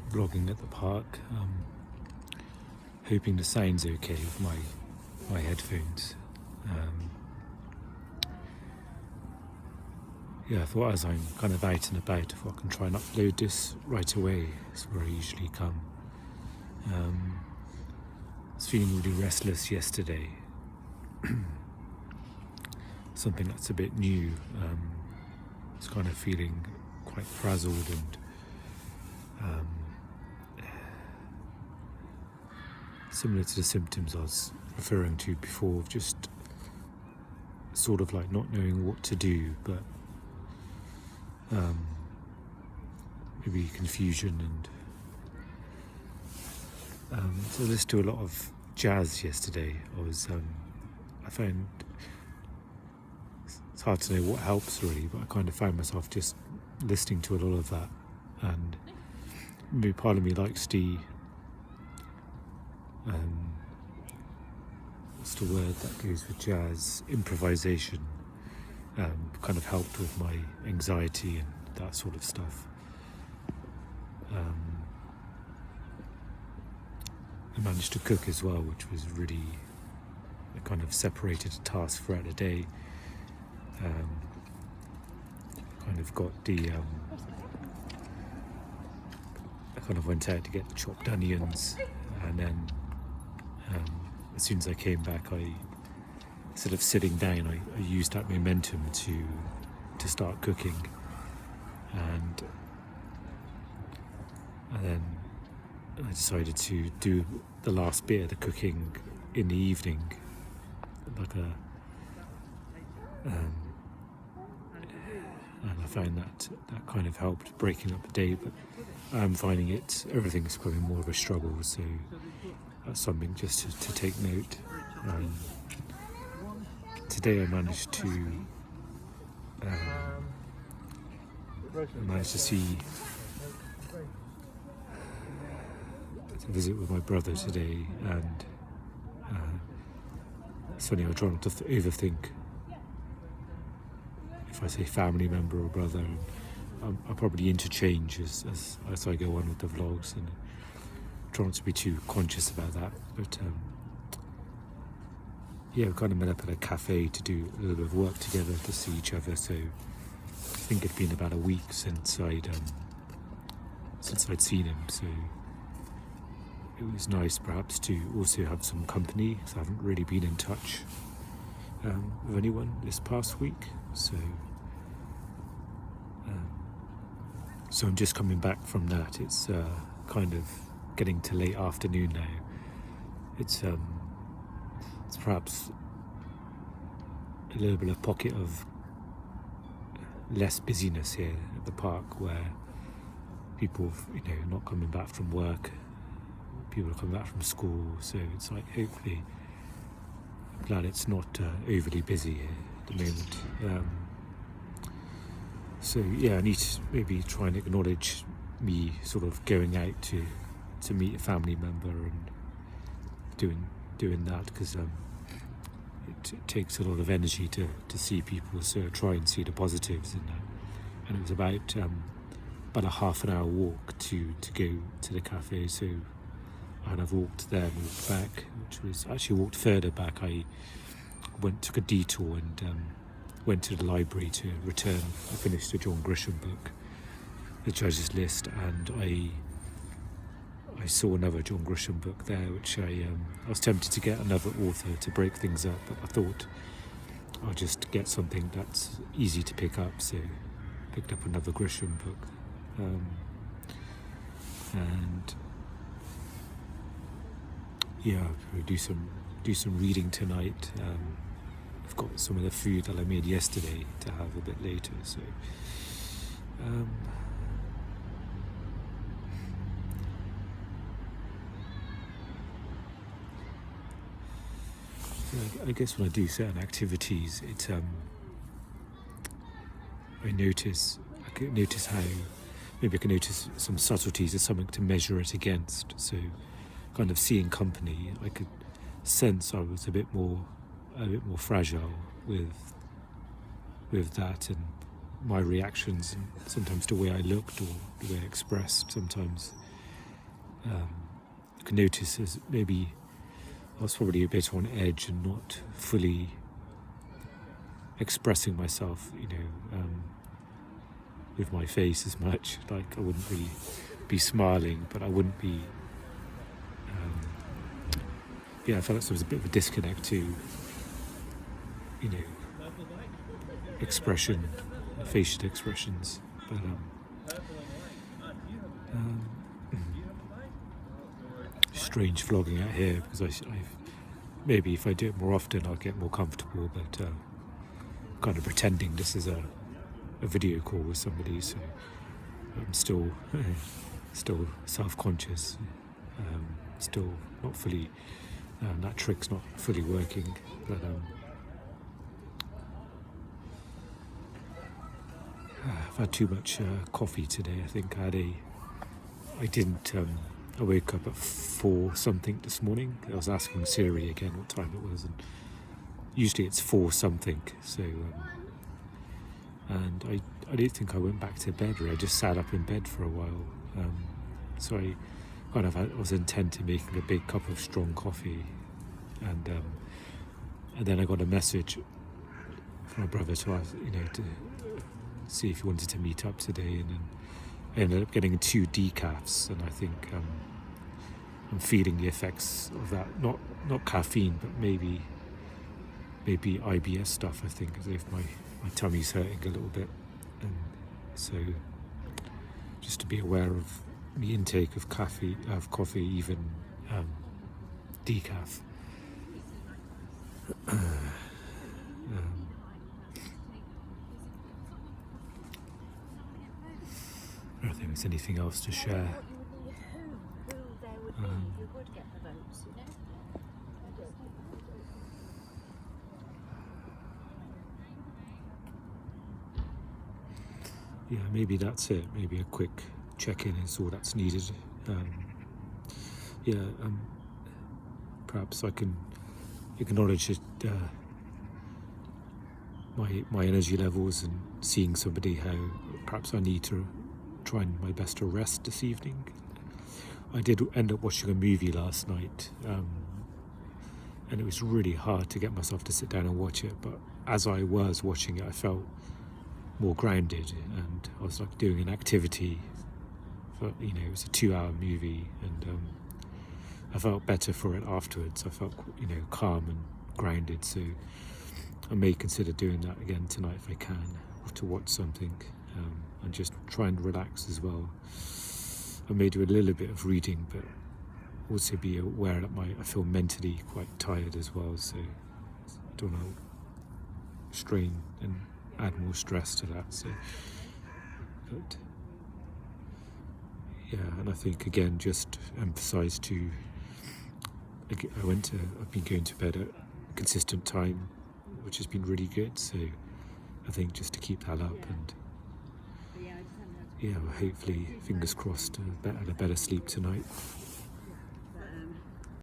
vlogging at the park, hoping the sound's okay with my headphones. I thought as I'm kind of out and about, if I can try and upload this right away, it's where I usually come. I was feeling really restless yesterday. Something that's a bit new. I was kind of feeling quite frazzled and similar to the symptoms I was referring to before, of just sort of like not knowing what to do, but maybe confusion and so I listened to a lot of jazz yesterday. I found it's hard to know what helps really, but I kind of found myself just listening to a lot of that, and maybe part of me likes the what's the word that goes with jazz, improvisation. Kind of helped with my anxiety and that sort of stuff. I managed to cook as well, which was really, I kind of separated a task throughout the day. Kind of got the, I kind of went out to get the chopped onions, and then as soon as I came back, instead of sitting down, I used that momentum to start cooking, and then I decided to do the last bit of the cooking in the evening, like and I found that kind of helped breaking up the day, but I'm finding everything's becoming more of a struggle, so that's something just to take note. Today I managed to visit with my brother today, and it's funny, I try not to overthink if I say family member or brother. I'll probably interchange as I go on with the vlogs, and try not to be too conscious about that, but we kind of met up at a cafe to do a little bit of work together, to see each other. So I think it'd been about a week since I'd seen him, so it was nice perhaps to also have some company, because I haven't really been in touch with anyone this past week. So I'm just coming back from that. It's kind of getting to late afternoon now. It's perhaps a little bit of pocket of less busyness here at the park, where people, not coming back from work, people are coming back from school, so it's like, hopefully, I'm glad it's not overly busy here at the moment. I need to maybe try and acknowledge me sort of going out to meet a family member and doing that, because it takes a lot of energy to see people, so try and see the positives in that. And it was about a half an hour walk to go to the cafe, and I've walked there and walked back, which was actually walked further back. I took a detour and went to the library to return. I finished the John Grisham book, The Judge's List, and I saw another John Grisham book there, which I was tempted to get another author to break things up, but I thought I'll just get something that's easy to pick up, so I picked up another Grisham book, and I'll do some reading tonight. I've got some of the food that I made yesterday to have a bit later, so I guess when I do certain activities, it's I notice how maybe I can notice some subtleties or something to measure it against. So, kind of seeing company, I could sense I was a bit more fragile with that, and my reactions, and sometimes the way I looked or the way I expressed. Sometimes I can notice as maybe I was probably a bit on edge and not fully expressing myself, with my face as much. Like I wouldn't really be smiling, but I wouldn't be. I felt like there was a bit of a disconnect to, expression, facial expressions. But strange vlogging out here because I've maybe if I do it more often I'll get more comfortable. But kind of pretending this is a video call with somebody, so I'm still self-conscious, still not fully. That trick's not fully working, but I've had too much coffee today. I think I woke up at 4 something this morning. I was asking Siri again what time it was, and usually it's 4 something. So, and I don't think I went back to bed. I just sat up in bed for a while. So I was intent to making a big cup of strong coffee, and then I got a message from my brother to ask, to see if he wanted to meet up today, and then I ended up getting 2 decafs, and I think I'm feeling the effects of that. Not caffeine, but maybe IBS stuff. I think as if my tummy's hurting a little bit, and so just to be aware of the intake of coffee, even decaf. I don't think there's anything else to share. Maybe that's it. Maybe a quick check-in is all that's needed. Perhaps I can acknowledge it, my energy levels, and seeing somebody how perhaps I need to try my best to rest this evening. I did end up watching a movie last night, and it was really hard to get myself to sit down and watch it, but as I was watching it I felt more grounded, and I was like doing an activity. But it was a 2-hour movie, and I felt better for it afterwards. I felt calm and grounded, so I may consider doing that again tonight if I can, or to watch something, and just try and relax as well. I may do a little bit of reading, but also be aware that I feel mentally quite tired as well, so don't want to strain and add more stress to that. So, but and I think again just emphasise to. I've been going to bed at a consistent time, which has been really good. So I think just to keep that up, and hopefully, fingers crossed, a better sleep tonight.